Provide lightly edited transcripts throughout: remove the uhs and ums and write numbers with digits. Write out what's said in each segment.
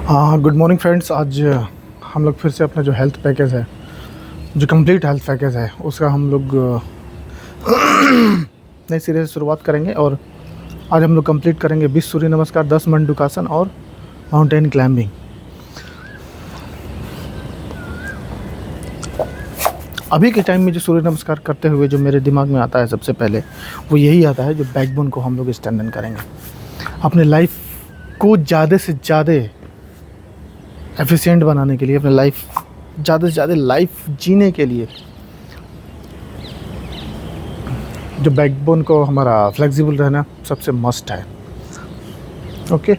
हाँ, good morning friends. आज हम लोग फिर से अपना जो हेल्थ पैकेज है, जो कंप्लीट हेल्थ पैकेज है, उसका हम लोग नए सिरे से शुरुआत करेंगे। और आज हम लोग कंप्लीट करेंगे 20 सूर्य नमस्कार, 10 मंडूकासन और माउंटेन क्लाइंबिंग। अभी के टाइम में जो सूर्य नमस्कार करते हुए जो मेरे दिमाग में आता है सबसे पहले, वो यही आता है, जो बैकबोन को हम लोग स्ट्रेंथन करेंगे। अपने लाइफ को ज़्यादा से ज़्यादा एफिशिएंट बनाने के लिए, अपने लाइफ ज़्यादा से ज़्यादा लाइफ जीने के लिए, जो बैकबोन को हमारा फ्लेक्सिबल रहना सबसे मस्ट है। ओके,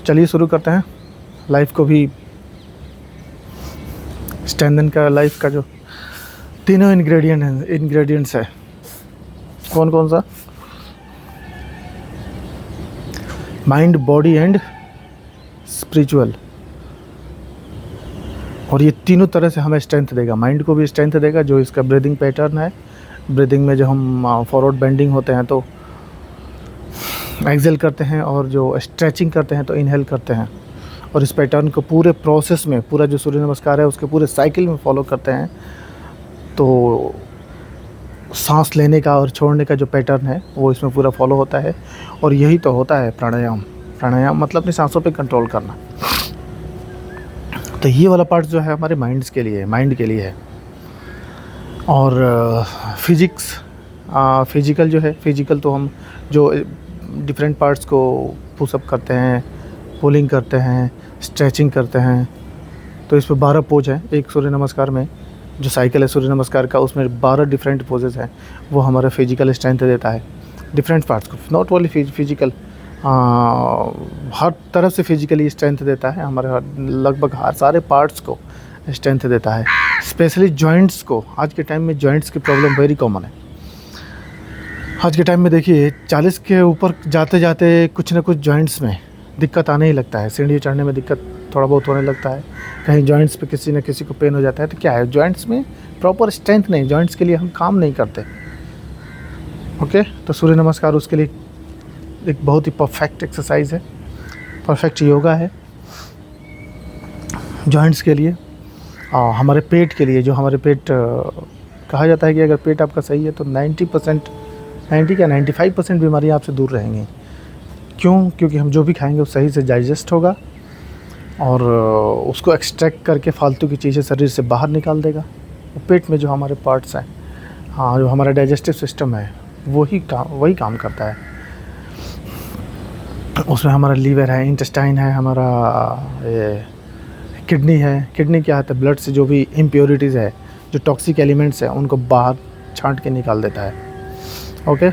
चलिए शुरू करते हैं। लाइफ को भी स्ट्रेंथन का, लाइफ का जो तीनों इंग्रेडिएंट्स है, कौन कौन सा? Mind, body and spiritual. और ये तीनों तरह से हमें स्ट्रेंथ देगा। माइंड को भी स्ट्रेंथ देगा, जो इसका ब्रीदिंग पैटर्न है। ब्रीदिंग में जो हम फॉरवर्ड बेंडिंग होते हैं तो एक्सेल करते हैं, और जो स्ट्रेचिंग करते हैं तो इनहेल करते हैं। और इस पैटर्न को पूरे प्रोसेस में, पूरा जो सूर्य नमस्कार है उसके पूरे साइकिल में फॉलो करते हैं, तो सांस लेने का और छोड़ने का जो पैटर्न है वो इसमें पूरा फॉलो होता है। और यही तो होता है प्राणायाम। प्राणायाम मतलब अपनी सांसों पे कंट्रोल करना। तो ये वाला पार्ट जो है हमारे माइंड के लिए है। और फिजिकल जो है, फिजिकल तो हम जो डिफरेंट पार्ट्स को पुशअप करते हैं, पुलिंग करते हैं, स्ट्रेचिंग करते हैं। तो इसमें 12 पोज हैं एक सूर्य नमस्कार में। जो साइकिल है सूर्य नमस्कार का, उसमें 12 डिफरेंट पोजेस हैं। वो हमारा फिजिकल स्ट्रेंथ देता है डिफरेंट पार्ट्स को, नॉट ओनली फिजिकल, हर तरफ से फिजिकली स्ट्रेंथ देता है। हमारे लगभग हर सारे पार्ट्स को स्ट्रेंथ देता है, स्पेशली जॉइंट्स को। आज के टाइम में जॉइंट्स की प्रॉब्लम वेरी कॉमन है। आज के टाइम में देखिए 40 के ऊपर जाते जाते कुछ ना कुछ जॉइंट्स में दिक्कत आने ही लगता है। सीढ़ी चढ़ने में दिक्कत थोड़ा बहुत होने लगता है, कहीं जॉइंट्स पे किसी न किसी को पेन हो जाता है। तो क्या है, जॉइंट्स में प्रॉपर स्ट्रेंथ नहीं, जॉइंट्स के लिए हम काम नहीं करते। ओके, तो सूर्य नमस्कार उसके लिए एक बहुत ही परफेक्ट एक्सरसाइज है, परफेक्ट योगा है जॉइंट्स के लिए। हमारे पेट के लिए, जो हमारे पेट कहा जाता है कि अगर पेट आपका सही है तो 95% बीमारी आपसे दूर रहेंगी। क्यों? क्योंकि हम जो भी खाएंगे वो सही से डाइजेस्ट होगा, और उसको एक्सट्रैक्ट करके फालतू की चीज़ें शरीर से बाहर निकाल देगा। पेट में जो हमारे पार्ट्स हैं, जो हमारा डाइजेस्टिव सिस्टम है, वही काम करता है। उसमें हमारा लीवर है, इंटेस्टाइन है, हमारा ये किडनी है। किडनी क्या होता है? ब्लड से जो भी इम्प्योरिटीज़ है, जो टॉक्सिक एलिमेंट्स हैं, उनको बाहर छांट के निकाल देता है। ओके,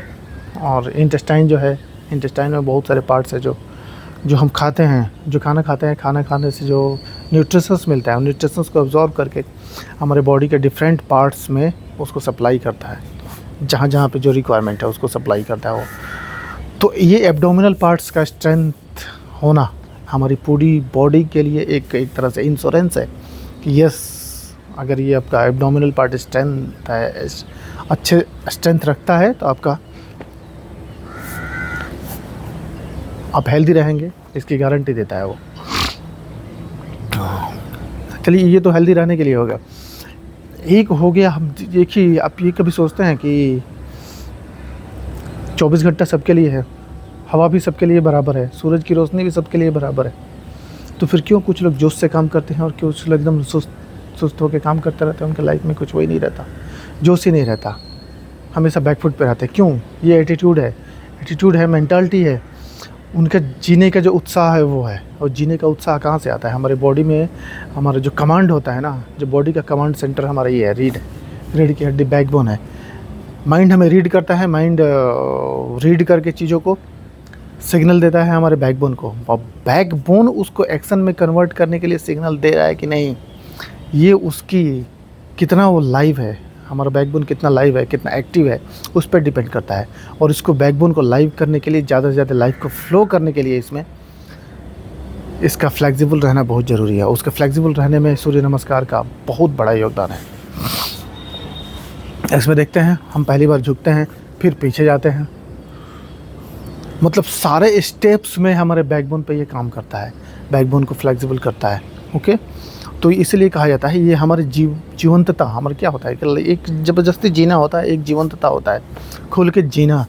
और इंटेस्टाइन जो है, इंटेस्टाइन में बहुत सारे पार्ट्स है जो हम खाते हैं, जो खाना खाते हैं, खाना खाने से जो न्यूट्रिशंस मिलता है, न्यूट्रिशंस को अब्जॉर्ब करके हमारे बॉडी के डिफरेंट पार्ट्स में उसको सप्लाई करता है। जहाँ पे जो रिक्वायरमेंट है उसको सप्लाई करता है वो। तो ये एब्डोमिनल पार्ट्स का स्ट्रेंथ होना हमारी पूरी बॉडी के लिए एक तरह से इंश्योरेंस है कि यस, अगर ये आपका एब्डोमिनल पार्ट स्ट्रेंथ है, अच्छे स्ट्रेंथ रखता है, तो आप हेल्दी रहेंगे, इसकी गारंटी देता है वो। चलिए, ये तो हेल्दी रहने के लिए होगा। एक हो गया, हम देखिए, आप ये कभी सोचते हैं कि 24 घंटा सबके लिए है, हवा भी सबके लिए बराबर है, सूरज की रोशनी भी सबके लिए बराबर है, तो फिर क्यों कुछ लोग जोश से काम करते हैं और कुछ लोग एकदम सुस्त होकर काम करते रहते हैं? उनके लाइफ में कुछ वही नहीं रहता, जोश ही नहीं रहता, हमेशा बैकफुट पे रहते हैं। क्यों? ये एटीट्यूड है, मेंटालिटी है। उनका जीने का जो उत्साह है वो है। और जीने का उत्साह कहाँ से आता है? हमारे बॉडी में हमारा जो कमांड होता है ना, जो बॉडी का कमांड सेंटर हमारा ये है, रीढ़ की हड्डी, बैकबोन है। माइंड हमें रीड करता है, माइंड रीड करके चीज़ों को सिग्नल देता है हमारे बैकबोन को, और बैकबोन उसको एक्शन में कन्वर्ट करने के लिए सिग्नल दे रहा है कि नहीं, ये उसकी कितना वो लाइव है, हमारा बैकबोन कितना लाइव है, कितना एक्टिव है, उस पर डिपेंड करता है। और इसको बैकबोन को लाइव करने के लिए, ज़्यादा से ज़्यादा लाइफ को फ्लो करने के लिए इसमें इसका फ्लेक्सिबल रहना बहुत ज़रूरी है। उसका फ्लेक्सिबल रहने में सूर्य नमस्कार का बहुत बड़ा योगदान है। इसमें देखते हैं, हम पहली बार झुकते हैं, फिर पीछे जाते हैं, मतलब सारे स्टेप्स में हमारे बैकबोन पे ये काम करता है। बैकबोन को फ्लेक्सिबल करता है। ओके, तो इसलिए कहा जाता है ये हमारे जीवंतता, हमारे क्या होता है कि एक ज़बरदस्ती जीना होता है, एक जीवंतता होता है, खुल के जीना,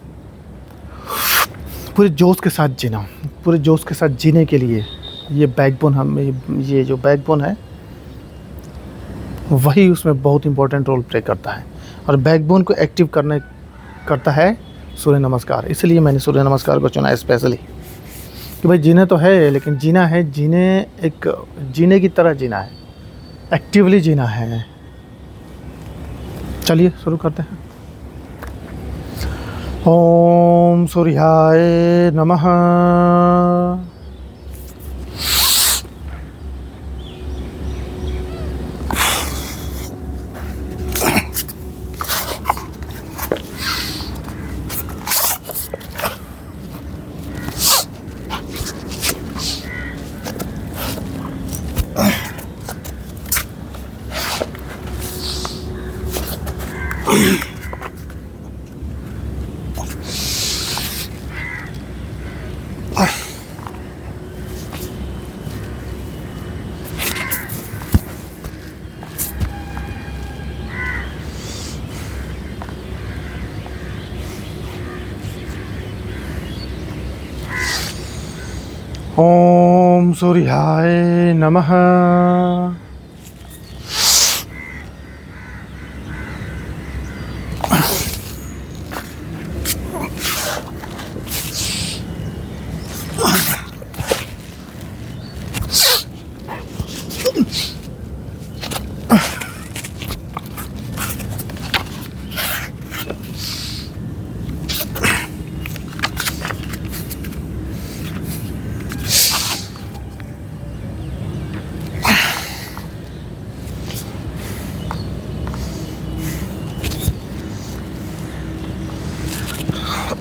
पूरे जोश के साथ जीना। पूरे जोश के साथ जीने के लिए ये बैकबोन, ये जो बैकबोन है वही उसमें बहुत इंपॉर्टेंट रोल प्ले करता है। और बैकबोन को एक्टिव करता है सूर्य नमस्कार। इसलिए मैंने सूर्य नमस्कार को चुना स्पेशली कि भाई जीना तो है, लेकिन जीना है, जीने की तरह जीना है, एक्टिवली जीना है। चलिए शुरू करते हैं। ओम सूर्याय नमः। ओम सूर्याय नमः।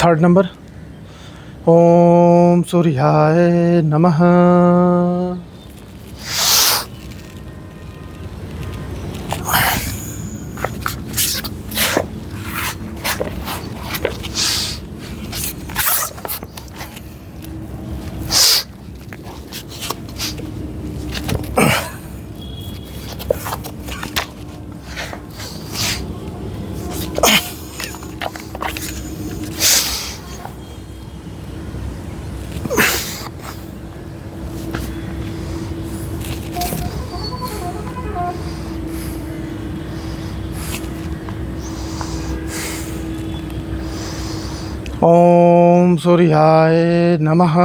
थर्ड नंबर, ओम सूर्याय नमः। ओम सूर्याय नमः।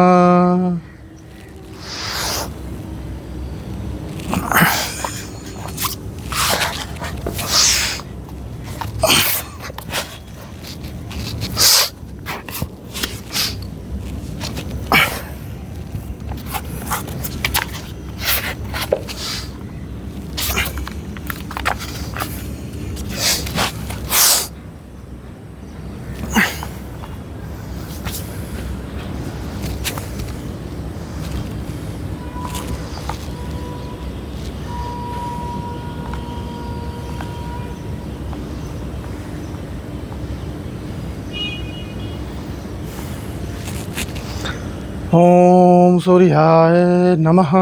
ओम सूर्याय नमः।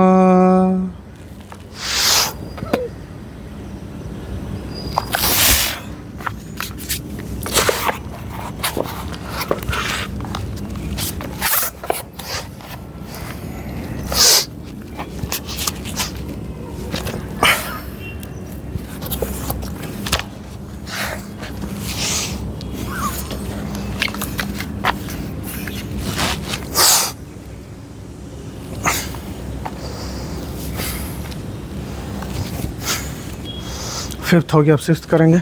फिफ्थ हो गया, अब सिक्स्थ करेंगे।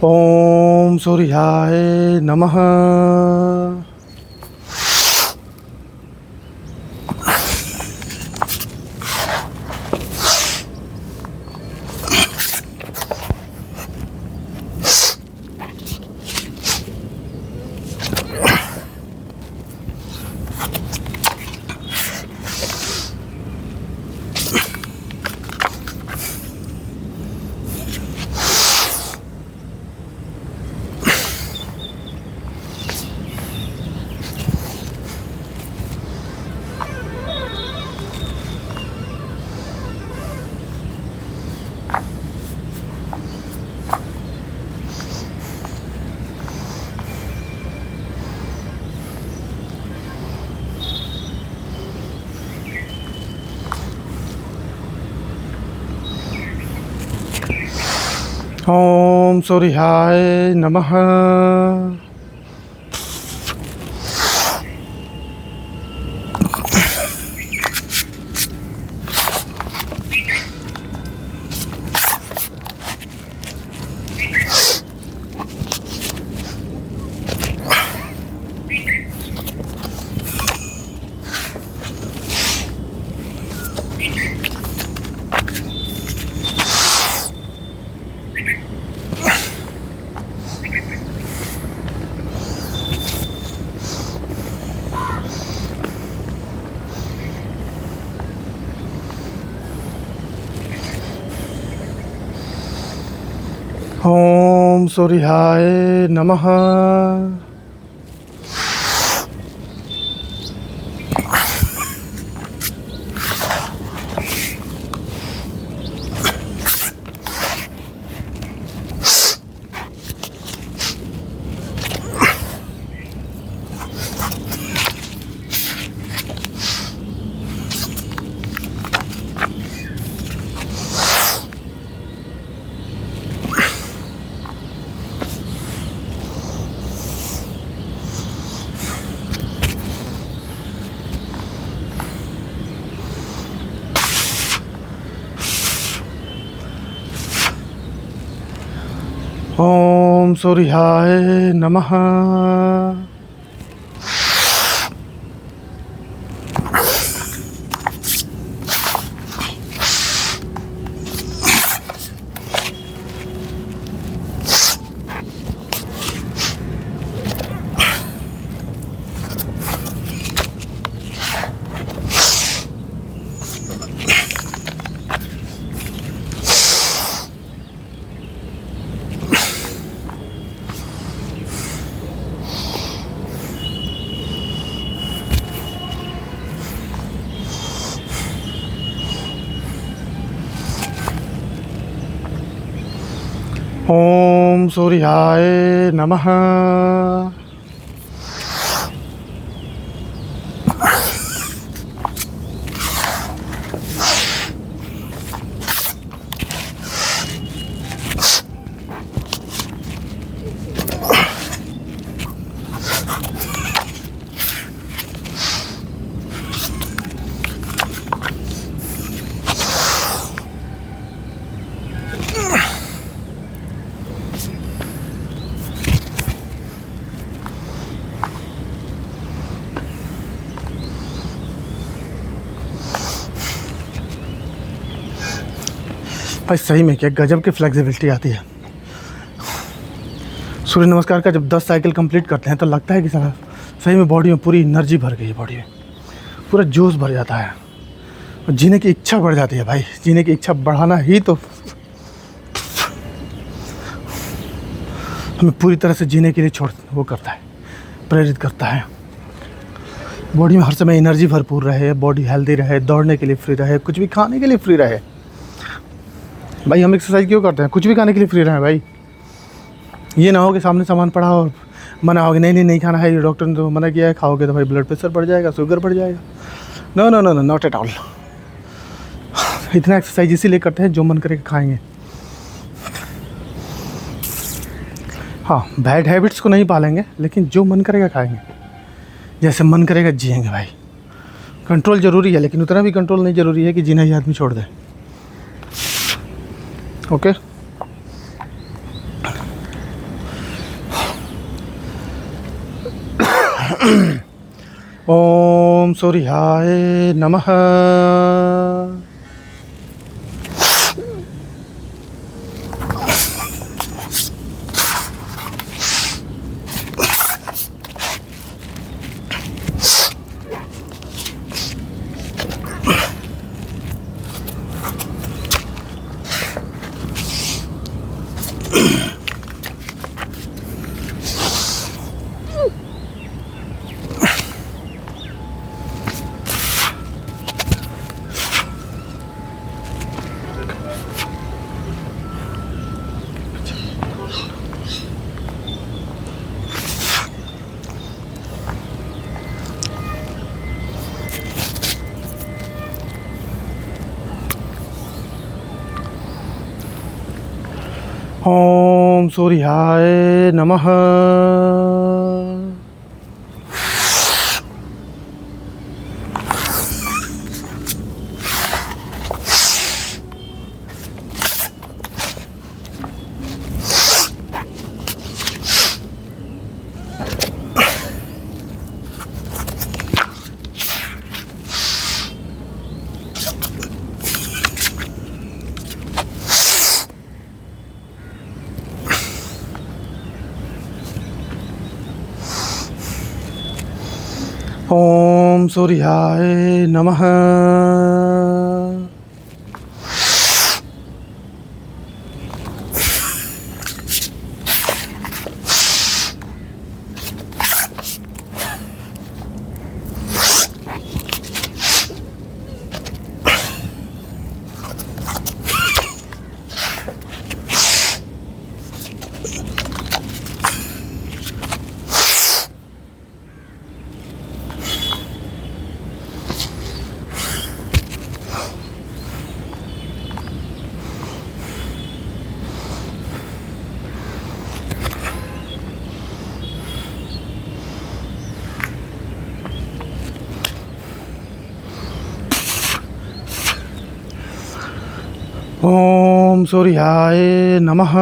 ओम सूर्याय नमः। ओम सूर्याय नमः। ओम सूर्याय नमः। ओम सूर्याय नमः। ओम सूर्याय नमः। भाई सही में क्या गजब की फ्लेक्सिबिलिटी आती है। सूर्य नमस्कार का जब 10 साइकिल कंप्लीट करते हैं तो लगता है कि साला सही में बॉडी में पूरी एनर्जी भर गई है, बॉडी में पूरा जोश भर जाता है और जीने की इच्छा बढ़ जाती है। भाई जीने की इच्छा बढ़ाना ही तो हमें पूरी तरह से जीने के लिए वो करता है, प्रेरित करता है। बॉडी में हर समय एनर्जी भरपूर रहे, बॉडी हेल्दी रहे, दौड़ने के लिए फ्री रहे, कुछ भी खाने के लिए फ्री रहे। भाई हम एक्सरसाइज क्यों करते हैं? कुछ भी खाने के लिए फ्री रहें भाई। ये ना हो कि सामने सामान पड़ा और मना हो कि नहीं खाना है, ये डॉक्टर ने तो मना किया है, खाओगे तो भाई ब्लड प्रेशर बढ़ जाएगा, शुगर बढ़ जाएगा। No no no no, not at all. इतना एक्सरसाइज इसीलिए करते हैं जो मन करेगा खाएंगे। हाँ, बैड हैबिट्स को नहीं पालेंगे, लेकिन जो मन करेगा खाएंगे, जैसे मन करेगा जिएंगे। भाई कंट्रोल ज़रूरी है, लेकिन उतना भी कंट्रोल नहीं ज़रूरी है कि जीना ही आदमी छोड़ दे। ओके ओम सूर्याय नमः। ओम सूर्याय नमः। ओम सूर्याय नमः। ओम सूर्याय नमः।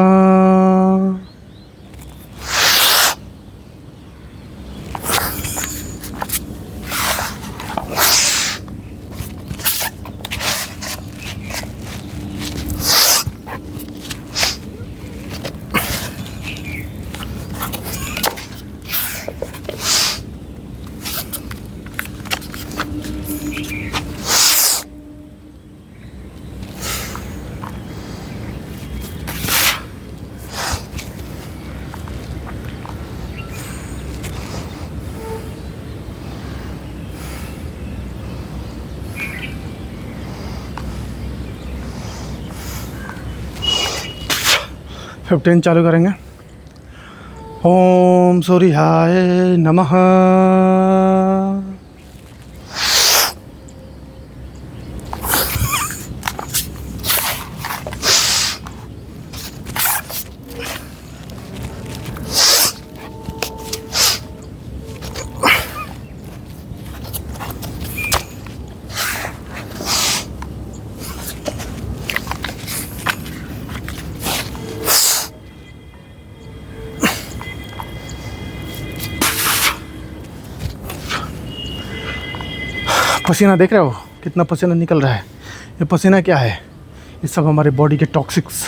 फिफ्टीन चालू करेंगे। ओम सूर्याय नमः। पसीना देख रहे हो कितना पसीना निकल रहा है। ये पसीना क्या है? ये सब हमारे बॉडी के टॉक्सिक्स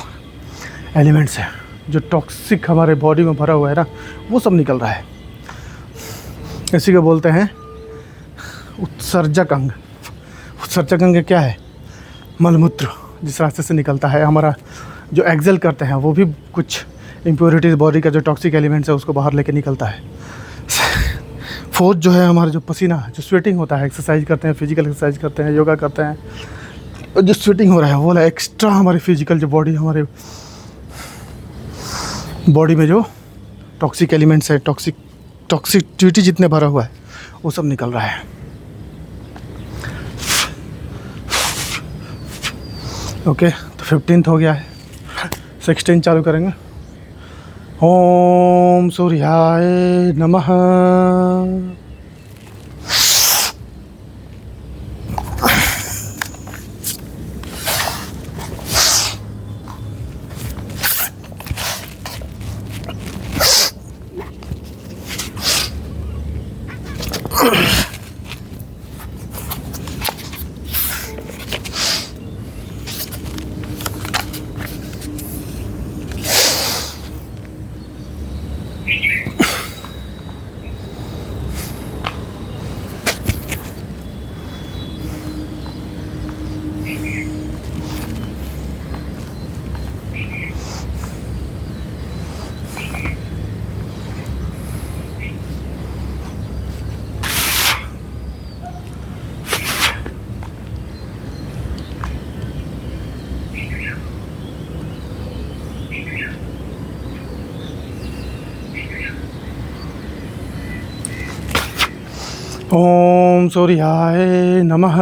एलिमेंट्स हैं। जो टॉक्सिक हमारे बॉडी में भरा हुआ है ना, वो सब निकल रहा है। इसी को बोलते हैं उत्सर्जक अंग। उत्सर्जक अंग क्या है? मलमूत्र जिस रास्ते से निकलता है। हमारा जो एक्सेल करते हैं वो भी कुछ इम्प्योरिटीज़, बॉडी का जो टॉक्सिक एलिमेंट्स है उसको बाहर लेके निकलता है। फोर्थ जो है हमारा जो पसीना, जो स्वेटिंग होता है, एक्सरसाइज करते हैं, फिजिकल एक्सरसाइज करते हैं, योगा करते हैं, और जो स्वेटिंग हो रहा है वो वाला एक्स्ट्रा हमारे फिजिकल जो बॉडी, हमारे बॉडी में जो टॉक्सिक एलिमेंट्स है, टॉक्सिसिटी जितने भरा हुआ है वो सब निकल रहा है। ओके, तो 15th हो गया है। 16 चालू करेंगे। ओम सूर्याय नमः। ओम सूर्याय नमः।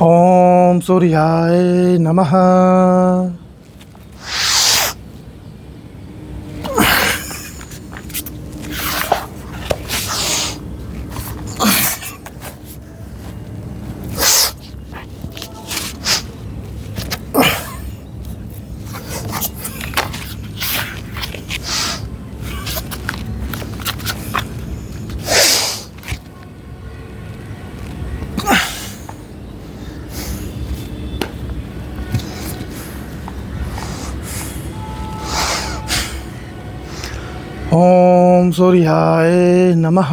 ओम सूर्याय नमः। ओम सूर्याय नमः।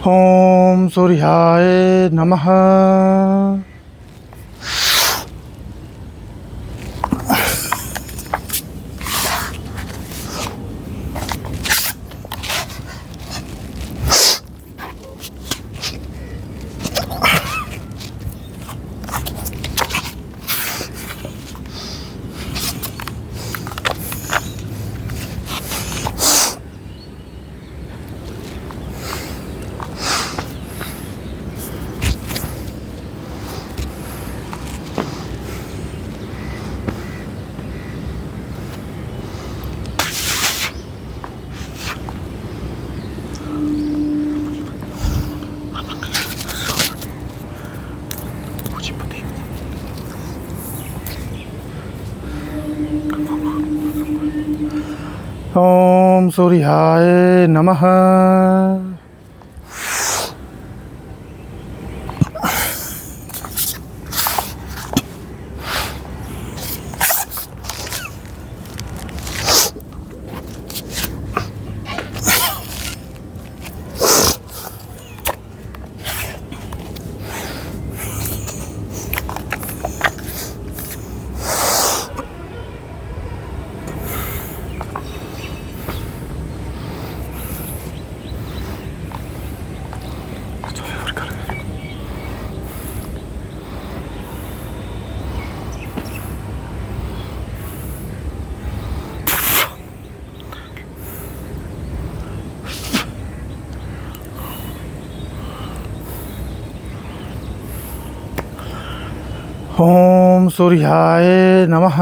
ओम सूर्याय नमः। ओम सूर्याय नमः। ओम सूर्याय नमः।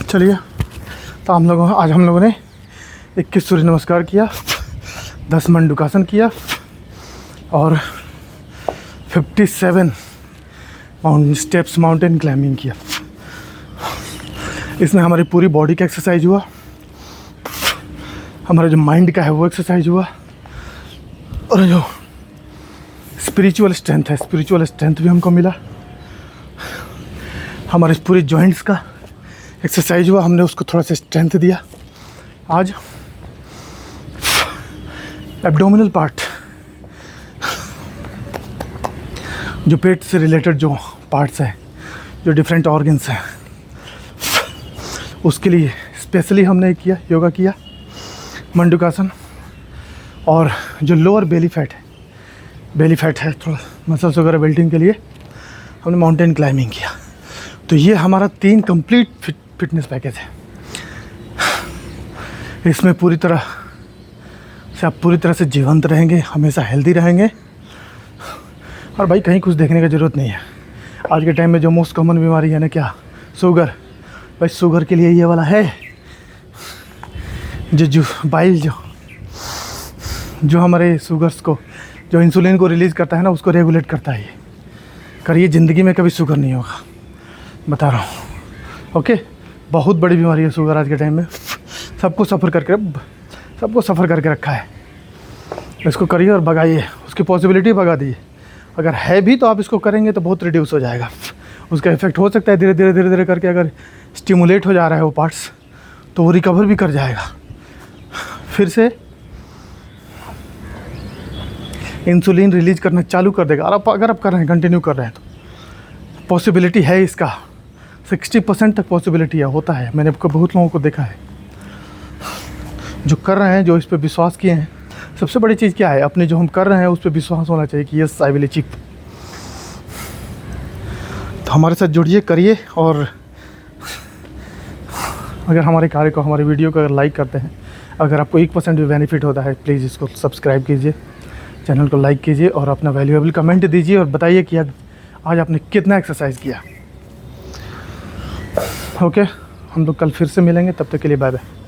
चलिए, तो आज हम लोगों ने 21 सूर्य नमस्कार किया, 10 मंडूकासन किया और 57 स्टेप्स माउंटेन क्लाइंबिंग किया। इसमें हमारी पूरी बॉडी का एक्सरसाइज हुआ, हमारा जो माइंड का है वो एक्सरसाइज हुआ, और जो स्पिरिचुअल स्ट्रेंथ भी हमको मिला। हमारे पूरे जॉइंट्स का एक्सरसाइज हुआ, हमने उसको थोड़ा सा स्ट्रेंथ दिया। आज एब्डोमिनल पार्ट, जो पेट से रिलेटेड जो पार्ट्स हैं, जो डिफरेंट ऑर्गन्स हैं, उसके लिए स्पेशली हमने किया, योगा किया, मंडूकासन। और जो लोअर बेली फैट है थोड़ा मसल्स वगैरह बिल्डिंग के लिए हमने माउंटेन क्लाइंबिंग किया। तो ये हमारा 3 कंप्लीट फिटनेस पैकेज है। इसमें पूरी तरह से जीवंत रहेंगे, हमेशा हेल्दी रहेंगे। और भाई कहीं कुछ देखने की ज़रूरत नहीं है। आज के टाइम में जो मोस्ट कॉमन बीमारी है ना, क्या, शुगर। भाई शुगर के लिए ये वाला है जो बाइल जो हमारे शुगर्स को, जो इंसुलिन को रिलीज़ करता है ना, उसको रेगुलेट करता है। ये करिए, ज़िंदगी में कभी शुगर नहीं होगा, बता रहा हूँ। ओके, बहुत बड़ी बीमारी है शुगर आज के टाइम में। सबको सफ़र करके रखा है। इसको करिए और भगाइए, उसकी पॉसिबिलिटी भगा दीजिए। अगर है भी तो आप इसको करेंगे तो बहुत रिड्यूस हो जाएगा। उसका इफेक्ट हो सकता है धीरे धीरे करके, अगर स्टिमुलेट हो जा रहा है वो पार्ट्स, तो वो रिकवर भी कर जाएगा। फिर से इंसुलिन रिलीज करना चालू कर देगा। और अगर आप कर रहे हैं, कंटिन्यू कर रहे हैं, तो पॉसिबिलिटी है इसका 60% तक पॉसिबिलिटी होता है। मैंने बहुत लोगों को देखा है जो कर रहे हैं, जो इस पर विश्वास किए हैं, सबसे बड़ी चीज़ क्या है, अपने जो हम कर रहे हैं उस पर विश्वास होना चाहिए कि यस आई विल अचीव। तो हमारे साथ जुड़िए, करिए, और अगर हमारे कार्य को, हमारे वीडियो को अगर लाइक करते हैं, अगर आपको 1% भी बेनिफिट होता है, प्लीज़ इसको सब्सक्राइब कीजिए, चैनल को लाइक कीजिए और अपना वैल्यूएबल कमेंट दीजिए और बताइए कि आज आपने कितना एक्सरसाइज किया। ओके, हम लोग कल फिर से मिलेंगे, तब तक के लिए बाय बाय।